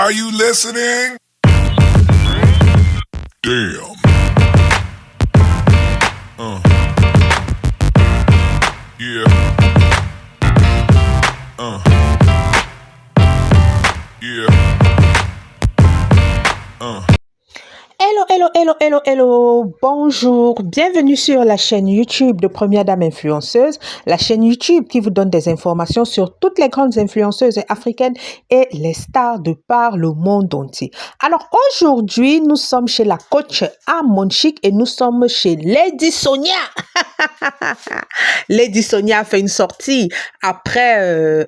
Are you listening? Damn. Yeah. Yeah. Hello, hello, hello, hello, hello, bonjour, bienvenue sur la chaîne YouTube de Première Dame Influenceuse, la chaîne YouTube qui vous donne des informations sur toutes les grandes influenceuses africaines et les stars de par le monde entier. Alors aujourd'hui, nous sommes chez la coach Amonchic et nous sommes chez Lady Sonia. Lady Sonia a fait une sortie après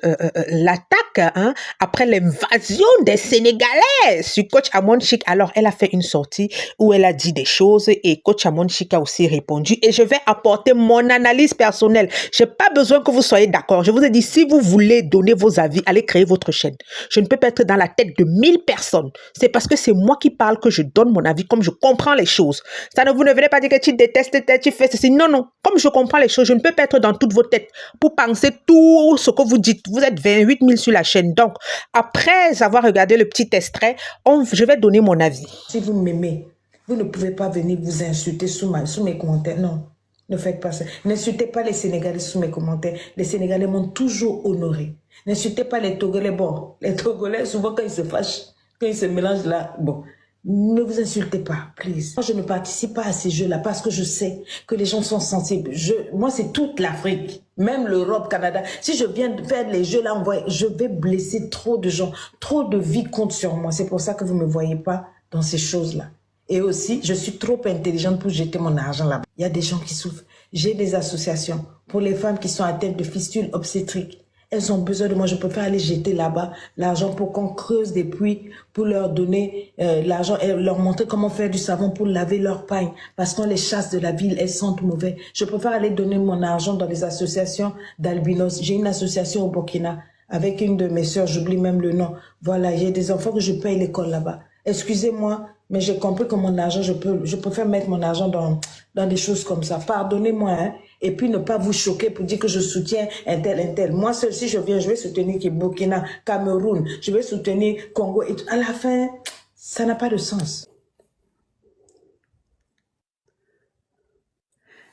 l'attaque, après l'invasion des Sénégalais sur coach Amonchic. Alors elle a fait une sortie où elle a dit des choses et coach Amonchic a aussi répondu et je vais apporter mon analyse personnelle. J'ai pas besoin que vous soyez d'accord. Je vous ai dit, si vous voulez donner vos avis, allez créer votre chaîne. Je ne peux pas être dans la tête de 1000 personnes. C'est parce que c'est moi qui parle que je donne mon avis comme je comprends les choses. Ça ne vous ne venez pas dire que tu détestes, tu fais ceci. Non, non. Comme je comprends les choses, je ne peux pas être dans toutes vos têtes pour penser tout ce que vous dites. Vous êtes 28 000 sur la chaîne. Donc, après avoir regardé le petit extrait, je vais donner mon avis. Si vous m'aimez, vous ne pouvez pas venir vous insulter sous mes commentaires. Non, ne faites pas ça. N'insultez pas les Sénégalais sous mes commentaires. Les Sénégalais m'ont toujours honoré. N'insultez pas les Togolais. Bon, les Togolais, souvent quand ils se fâchent, quand ils se mélangent là, bon, ne vous insultez pas, please. Moi, je ne participe pas à ces jeux-là parce que je sais que les gens sont sensibles. Moi, c'est toute l'Afrique, même l'Europe, Canada. Si je viens de faire les jeux-là, je vais blesser trop de gens. Trop de vies comptent sur moi. C'est pour ça que vous ne me voyez pas dans ces choses-là. Et aussi, je suis trop intelligente pour jeter mon argent là-bas. Il y a des gens qui souffrent. J'ai des associations pour les femmes qui sont atteintes de fistules obstétriques. Elles ont besoin de moi. Je préfère aller jeter là-bas l'argent pour qu'on creuse des puits, pour leur donner l'argent et leur montrer comment faire du savon pour laver leur pagne. Parce qu'on les chasse de la ville, elles sentent mauvais. Je préfère aller donner mon argent dans les associations d'albinos. J'ai une association au Burkina avec une de mes sœurs, j'oublie même le nom. Voilà, j'ai des enfants que je paye l'école là-bas. Excusez-moi, mais j'ai compris que mon argent, je préfère mettre mon argent dans des choses comme ça. Pardonnez-moi, hein. Et puis ne pas vous choquer pour dire que je soutiens un tel, un tel. Moi, seul, si je viens, je vais soutenir Burkina, Cameroun, je vais soutenir Congo. Et à la fin, ça n'a pas de sens.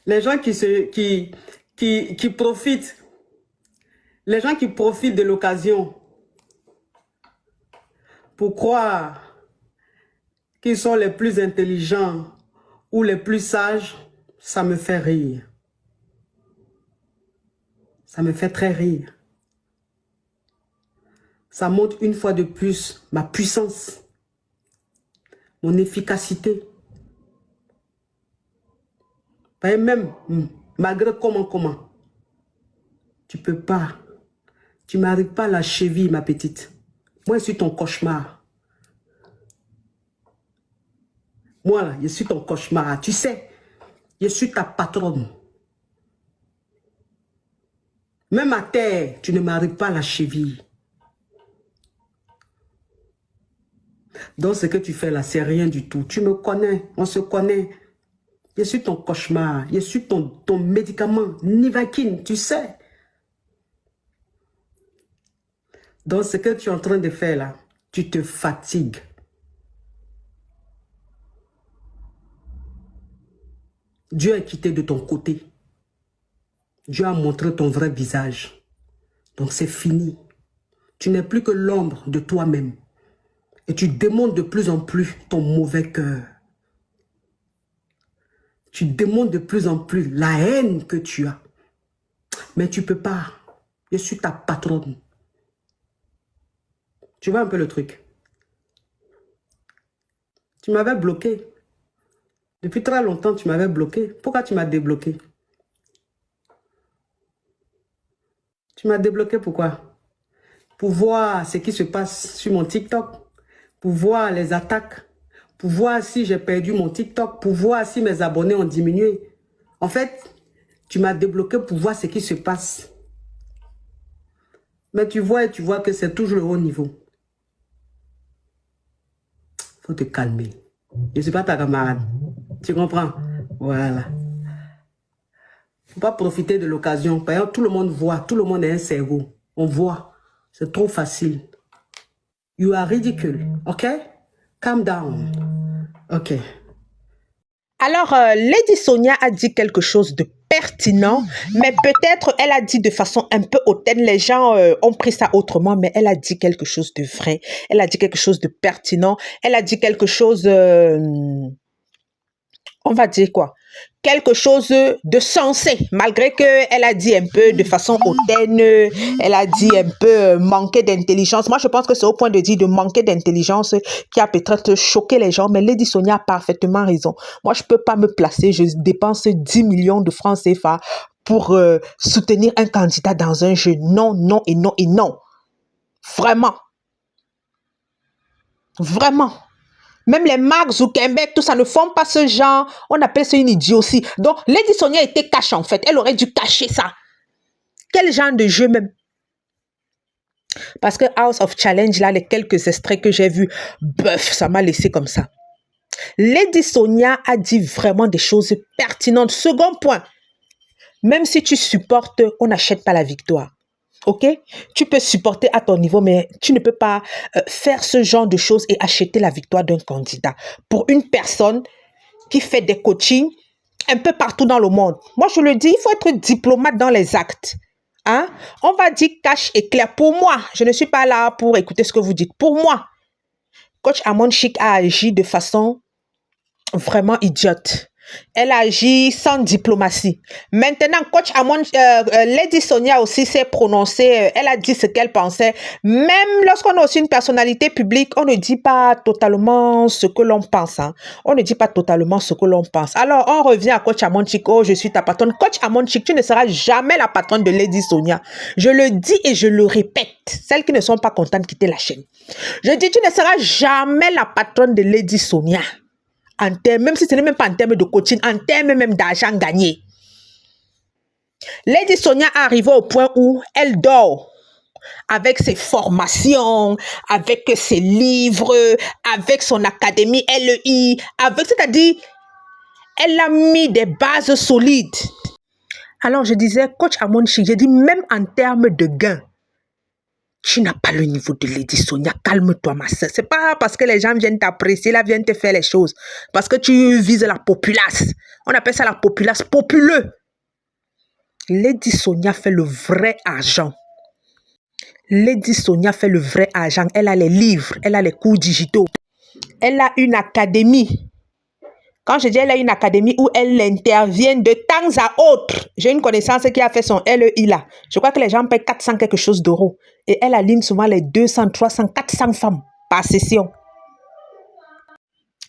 Les gens qui profitent, les gens qui profitent de l'occasion pour croire qu'ils sont les plus intelligents ou les plus sages, ça me fait rire. Ça me fait très rire. Ça montre une fois de plus ma puissance, mon efficacité. Et même, malgré comment, tu peux pas. Tu m'arrives pas à la cheville, ma petite. Moi, je suis ton cauchemar. Moi, là, je suis ton cauchemar. Tu sais, je suis ta patronne. Même à terre, tu ne m'arrives pas à la cheville. Donc, ce que tu fais là, c'est rien du tout. Tu me connais, on se connaît. Je suis ton cauchemar. Je suis ton médicament, Nivaquine, tu sais. Donc, ce que tu es en train de faire là, tu te fatigues. Dieu est quitté de ton côté. Dieu a montré ton vrai visage. Donc c'est fini. Tu n'es plus que l'ombre de toi-même. Et tu démontres de plus en plus ton mauvais cœur. Tu démontres de plus en plus la haine que tu as. Mais tu ne peux pas. Je suis ta patronne. Tu vois un peu le truc. Tu m'avais bloqué. Depuis très longtemps, tu m'avais bloqué. Pourquoi tu m'as débloqué? Tu m'as débloqué pourquoi? Pour voir ce qui se passe sur mon TikTok, pour voir les attaques, pour voir si j'ai perdu mon TikTok, pour voir si mes abonnés ont diminué. En fait, tu m'as débloqué pour voir ce qui se passe. Mais tu vois que c'est toujours le haut niveau. Faut te calmer. Je ne suis pas ta camarade. Tu comprends? Voilà. Faut pas profiter de l'occasion. Par exemple, tout le monde voit, tout le monde a un cerveau. On voit. C'est trop facile. You are ridicule, ok? Calm down, ok. Alors, Lady Sonia a dit quelque chose de pertinent, mais peut-être elle a dit de façon un peu hautaine. Les gens ont pris ça autrement, mais elle a dit quelque chose de vrai. Elle a dit quelque chose de pertinent. Elle a dit quelque chose, on va dire quoi? Quelque chose de sensé, malgré qu'elle a dit un peu de façon hautaine, elle a dit un peu manquer d'intelligence. Moi, je pense que c'est au point de dire de manquer d'intelligence qui a peut-être choqué les gens, mais Lady Sonia a parfaitement raison. Moi, je peux pas me placer, je dépense 10 millions de francs CFA pour soutenir un candidat dans un jeu. Non, non et non et non. Vraiment. Vraiment. Même les Mark Zuckerberg, tout ça ne font pas ce genre. On appelle ça une idiotie. Donc, Lady Sonia était cache en fait. Elle aurait dû cacher ça. Quel genre de jeu même? Parce que House of Challenge, là, les quelques extraits que j'ai vus, bof, ça m'a laissé comme ça. Lady Sonia a dit vraiment des choses pertinentes. Second point, même si tu supportes, on n'achète pas la victoire. Ok? Tu peux supporter à ton niveau, mais tu ne peux pas faire ce genre de choses et acheter la victoire d'un candidat. Pour une personne qui fait des coachings un peu partout dans le monde. Moi, je le dis, il faut être diplomate dans les actes. Hein? On va dire cash et clair. Pour moi, je ne suis pas là pour écouter ce que vous dites. Pour moi, coach Amon Chic a agi de façon vraiment idiote. Elle agit sans diplomatie. Maintenant, coach Amon, Lady Sonia aussi s'est prononcée. Elle a dit ce qu'elle pensait. Même lorsqu'on a aussi une personnalité publique, on ne dit pas totalement ce que l'on pense. Hein. On ne dit pas totalement ce que l'on pense. Alors, on revient à coach Amon Chic. Oh, je suis ta patronne. Coach Amon Chic, tu ne seras jamais la patronne de Lady Sonia. Je le dis et je le répète. Celles qui ne sont pas contentes, quittez la chaîne. Je dis, tu ne seras jamais la patronne de Lady Sonia. En termes, même si ce n'est même pas en termes de coaching, en termes même d'argent gagné. Lady Sonia est arrivée au point où elle dort avec ses formations, avec ses livres, avec son académie LEI, c'est-à-dire, elle a mis des bases solides. Alors je disais, coach Amon Chic, j'ai dit même en termes de gains, tu n'as pas le niveau de Lady Sonia. Calme-toi, ma soeur. C'est pas parce que les gens viennent t'apprécier, là, viennent te faire les choses. Parce que tu vises la populace. On appelle ça la populace populeux. Lady Sonia fait le vrai argent. Lady Sonia fait le vrai argent. Elle a les livres, elle a les cours digitaux. Elle a une académie. Quand je dis elle a une académie où elle intervient de temps à autre. J'ai une connaissance qui a fait son LEI là. Je crois que les gens payent 400 quelque chose d'euros. Et elle aligne souvent les 200, 300, 400 femmes par session.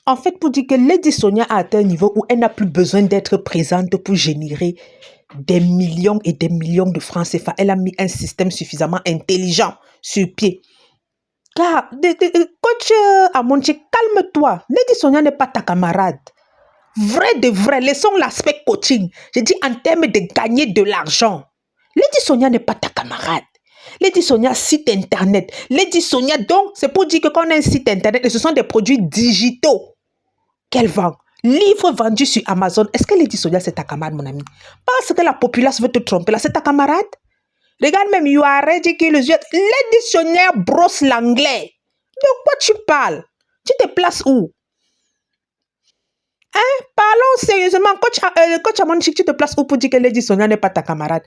En fait, pour dire que Lady Sonia a atteint un niveau où elle n'a plus besoin d'être présente pour générer des millions et des millions de francs CFA. Elle a mis un système suffisamment intelligent sur pied. Car, coach Amon Chic, calme-toi. Lady Sonia n'est pas ta camarade. Vrai de vrai, laissons l'aspect coaching. Je dis en termes de gagner de l'argent. Lady Sonia n'est pas ta camarade. Lady Sonia, site internet. Lady Sonia, donc, c'est pour dire que quand on a un site internet, et ce sont des produits digitaux qu'elle vend. Livres vendus sur Amazon. Est-ce que Lady Sonia, c'est ta camarade, mon ami? Parce que la populace veut te tromper, là, c'est ta camarade? Regarde même, you are ridiculous. Lady Sonia brosse l'anglais. De quoi tu parles? Tu te places où? Hein? Parlons sérieusement. Coach Amon Chic, tu te places où pour dire que Lady Sonia n'est pas ta camarade?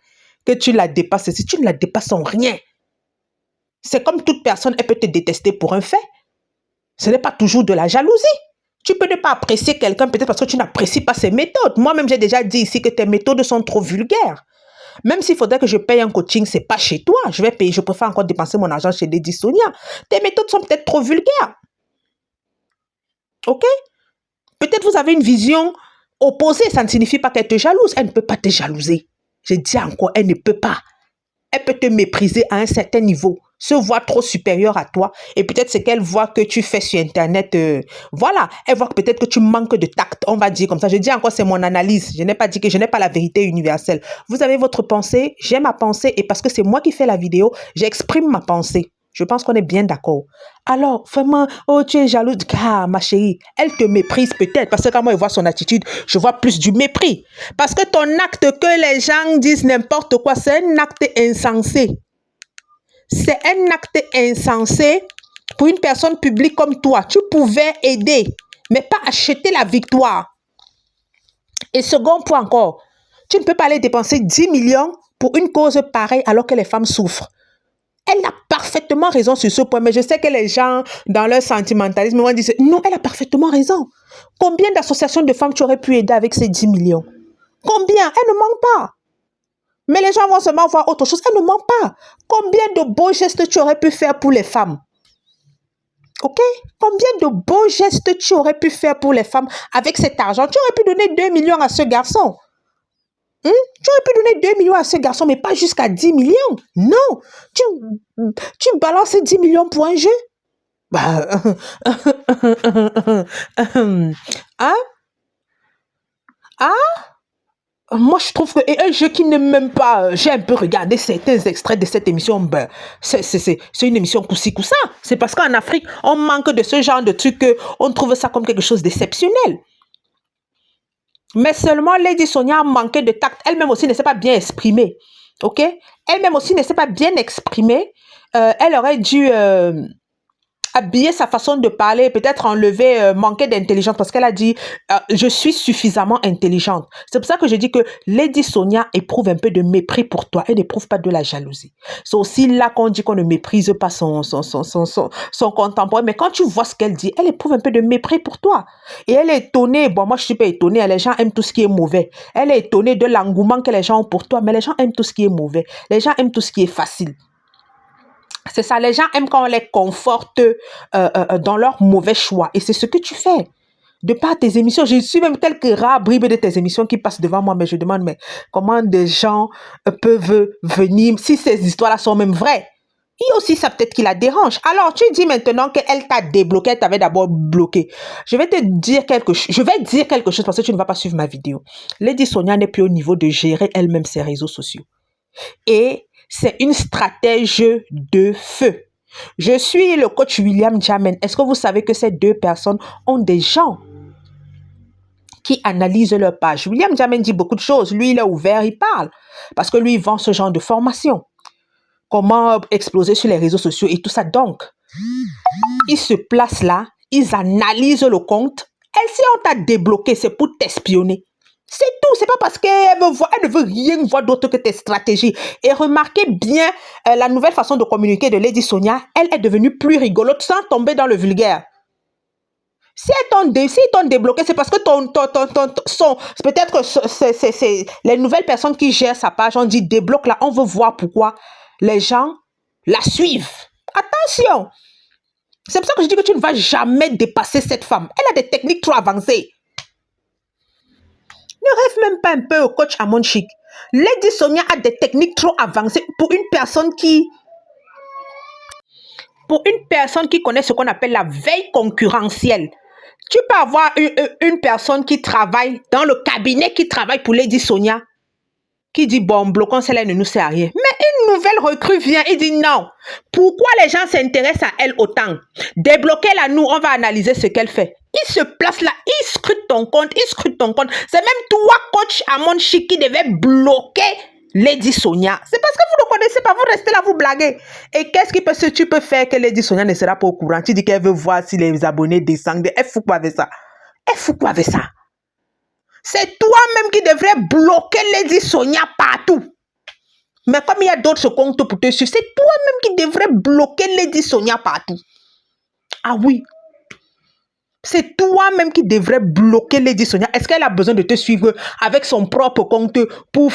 Que tu la dépasses. Si tu ne la dépasses en rien. C'est comme toute personne, elle peut te détester pour un fait. Ce n'est pas toujours de la jalousie. Tu peux ne pas apprécier quelqu'un peut-être parce que tu n'apprécies pas ses méthodes. Moi-même, j'ai déjà dit ici que tes méthodes sont trop vulgaires. Même s'il faudrait que je paye un coaching, ce n'est pas chez toi. Je vais payer, je préfère encore dépenser mon argent chez Lady Sonia. Tes méthodes sont peut-être trop vulgaires. Ok? Peut-être vous avez une vision opposée. Ça ne signifie pas qu'elle te jalouse. Elle ne peut pas te jalouser. Je dis encore, elle ne peut pas. Elle peut te mépriser à un certain niveau, se voit trop supérieure à toi. Et peut-être c'est qu'elle voit que tu fais sur Internet. Voilà, elle voit que peut-être que tu manques de tact. On va dire comme ça. Je dis encore, c'est mon analyse. Je n'ai pas dit que je n'ai pas la vérité universelle. Vous avez votre pensée, j'ai ma pensée. Et parce que c'est moi qui fais la vidéo, j'exprime ma pensée. Je pense qu'on est bien d'accord. Alors, vraiment, oh, tu es jalouse. Ah, ma chérie, elle te méprise peut-être. Parce que quand moi, je vois son attitude, je vois plus du mépris. Parce que ton acte, que les gens disent n'importe quoi, c'est un acte insensé. C'est un acte insensé Pour une personne publique comme toi, tu pouvais aider, mais pas acheter la victoire. Et second point encore, tu ne peux pas aller dépenser 10 millions pour une cause pareille alors que les femmes souffrent. Elle a parfaitement raison sur ce point, mais je sais que les gens, dans leur sentimentalisme, vont dire non, elle a parfaitement raison. Combien d'associations de femmes tu aurais pu aider avec ces 10 millions? Combien? Elle ne ment pas. Mais les gens vont seulement voir autre chose. Elle ne ment pas. Combien de beaux gestes tu aurais pu faire pour les femmes? Ok? Combien de beaux gestes tu aurais pu faire pour les femmes avec cet argent? Tu aurais pu donner 2 millions à ce garçon. Tu aurais pu donner 2 millions à ce garçon, mais pas jusqu'à 10 millions. Non. Tu balances 10 millions pour un jeu? Bah, hein? Moi, je trouve que et un jeu qui n'aime même pas, j'ai un peu regardé certains extraits de cette émission, ben, c'est une émission coussi coussa. C'est parce qu'en Afrique, on manque de ce genre de trucs, on trouve ça comme quelque chose d'exceptionnel. Mais seulement Lady Sonia a manqué de tact. Elle-même aussi ne s'est pas bien exprimée. Ok? Elle-même aussi ne s'est pas bien exprimée. Elle aurait dû habiller sa façon de parler, peut-être enlever, manquer d'intelligence, parce qu'elle a dit je suis suffisamment intelligente. C'est pour ça que je dis que Lady Sonia éprouve un peu de mépris pour toi. Elle n'éprouve pas de la jalousie. C'est aussi là qu'on dit qu'on ne méprise pas son contemporain. Mais quand tu vois ce qu'elle dit, elle éprouve un peu de mépris pour toi. Et elle est étonnée. Bon, moi, je ne suis pas étonnée. Les gens aiment tout ce qui est mauvais. Elle est étonnée de l'engouement que les gens ont pour toi. Mais les gens aiment tout ce qui est mauvais. Les gens aiment tout ce qui est facile. C'est ça, les gens aiment quand on les conforte dans leurs mauvais choix. Et c'est ce que tu fais. De par tes émissions, je suis même quelques rares bribes de tes émissions qui passent devant moi, mais je demande, mais comment des gens peuvent venir, si ces histoires-là sont même vraies? Et aussi, ça peut-être qui la dérange. Alors, tu dis maintenant qu'elle t'a débloqué, elle t'avait d'abord bloqué. Je vais dire quelque chose parce que tu ne vas pas suivre ma vidéo. Lady Sonia n'est plus au niveau de gérer elle-même ses réseaux sociaux. Et c'est une stratège de feu. Je suis le coach William Jamen. Est-ce que vous savez que ces deux personnes ont des gens qui analysent leur page? William Jamen dit beaucoup de choses. Lui, il est ouvert, il parle. Parce que lui, il vend ce genre de formation. Comment exploser sur les réseaux sociaux et tout ça. Donc, ils se placent là, ils analysent le compte. Si on t'a débloqué, c'est pour t'espionner. C'est tout, c'est pas parce qu'elle ne veut rien voir d'autre que tes stratégies. Et remarquez bien la nouvelle façon de communiquer de Lady Sonia, elle est devenue plus rigolote sans tomber dans le vulgaire. Si ils t'ont débloqué, c'est parce que peut-être c'est les nouvelles personnes qui gèrent sa page, on dit débloque là, on veut voir pourquoi les gens la suivent. Attention! C'est pour ça que je dis que tu ne vas jamais dépasser cette femme. Elle a des techniques trop avancées. Ne rêve même pas un peu au coach Amon Chic. Lady Sonia a des techniques trop avancées pour une personne qui connaît ce qu'on appelle la veille concurrentielle. Tu peux avoir une personne qui travaille dans le cabinet, qui travaille pour Lady Sonia, qui dit, bon, bloquons celle-là, ne nous sert à rien. Mais une nouvelle recrue vient et dit, non, pourquoi les gens s'intéressent à elle autant? Débloquez-la, nous, on va analyser ce qu'elle fait. Il se place là, il scrute ton compte, C'est même toi, coach Amon Chic, qui devait bloquer Lady Sonia. C'est parce que vous ne connaissez pas, vous restez là, vous blaguez. Et qu'est-ce que tu peux faire que Lady Sonia ne sera pas au courant? Tu dis qu'elle veut voir si les abonnés descendent. Elle fout quoi avec ça? C'est toi-même qui devrais bloquer Lady Sonia partout. Mais comme il y a d'autres comptes pour te suivre, c'est toi-même qui devrais bloquer Lady Sonia partout. Ah oui. C'est toi-même qui devrais bloquer Lady Sonia. Est-ce qu'elle a besoin de te suivre avec son propre compte pour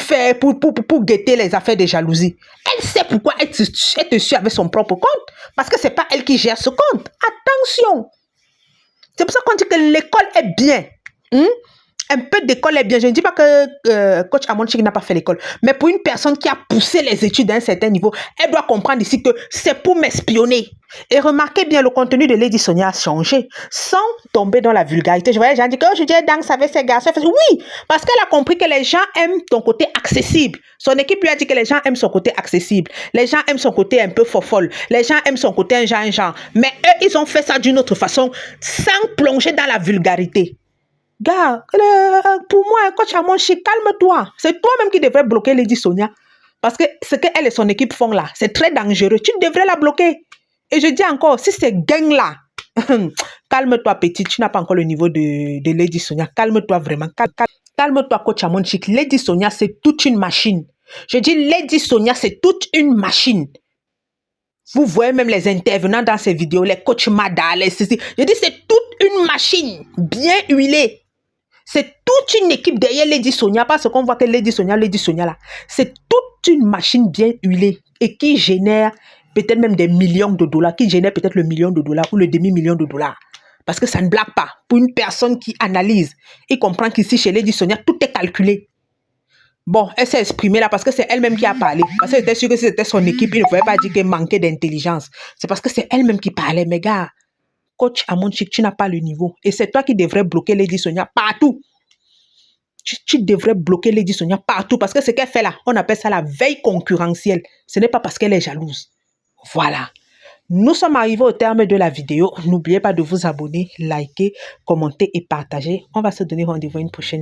guetter les affaires de jalousie? Elle sait pourquoi elle te suit avec son propre compte. Parce que ce n'est pas elle qui gère ce compte. Attention. C'est pour ça qu'on dit que l'école est bien. Un peu d'école est bien. Je ne dis pas que coach Amon Chic n'a pas fait l'école. Mais pour une personne qui a poussé les études à un certain niveau, elle doit comprendre ici que c'est pour m'espionner. Et remarquez bien, le contenu de Lady Sonia a changé sans tomber dans la vulgarité. Je voyais les gens dire que je dis danse avec ces garçons. Oui, parce qu'elle a compris que les gens aiment ton côté accessible. Son équipe lui a dit que les gens aiment son côté accessible. Les gens aiment son côté un peu fofolle. Les gens aiment son côté un genre. Mais eux, ils ont fait ça d'une autre façon sans plonger dans la vulgarité. Gars, pour moi, coach Amon Chic, calme-toi. C'est toi-même qui devrais bloquer Lady Sonia. Parce que ce qu'elle et son équipe font là, c'est très dangereux. Tu devrais la bloquer. Et je dis encore, si ces gangs-là, calme-toi, petite, tu n'as pas encore le niveau de Lady Sonia. Calme-toi vraiment. Calme-toi, coach Amon Chic. Lady Sonia, c'est toute une machine. Je dis, Lady Sonia, c'est toute une machine. Vous voyez même les intervenants dans ces vidéos, les coachs Mada, les ceci. Je dis, c'est toute une machine bien huilée. C'est toute une équipe derrière Lady Sonia, parce qu'on voit que Lady Sonia là, c'est toute une machine bien huilée et qui génère peut-être même des millions de dollars, qui génère peut-être le million de dollars ou le demi-million de dollars. Parce que ça ne blague pas. Pour une personne qui analyse et comprend qu'ici, chez Lady Sonia, tout est calculé. Bon, elle s'est exprimée là parce que c'est elle-même qui a parlé. Parce que j'étais sûre que si c'était son équipe, il ne pouvait pas dire qu'elle manquait d'intelligence. C'est parce que c'est elle-même qui parlait. Mais gars, coach Amon Chic, tu n'as pas le niveau. Et c'est toi qui devrais bloquer Lady Sonia partout. Tu devrais bloquer Lady Sonia partout parce que ce qu'elle fait là, on appelle ça la veille concurrentielle. Ce n'est pas parce qu'elle est jalouse. Voilà. Nous sommes arrivés au terme de la vidéo. N'oubliez pas de vous abonner, liker, commenter et partager. On va se donner rendez-vous une prochaine vidéo.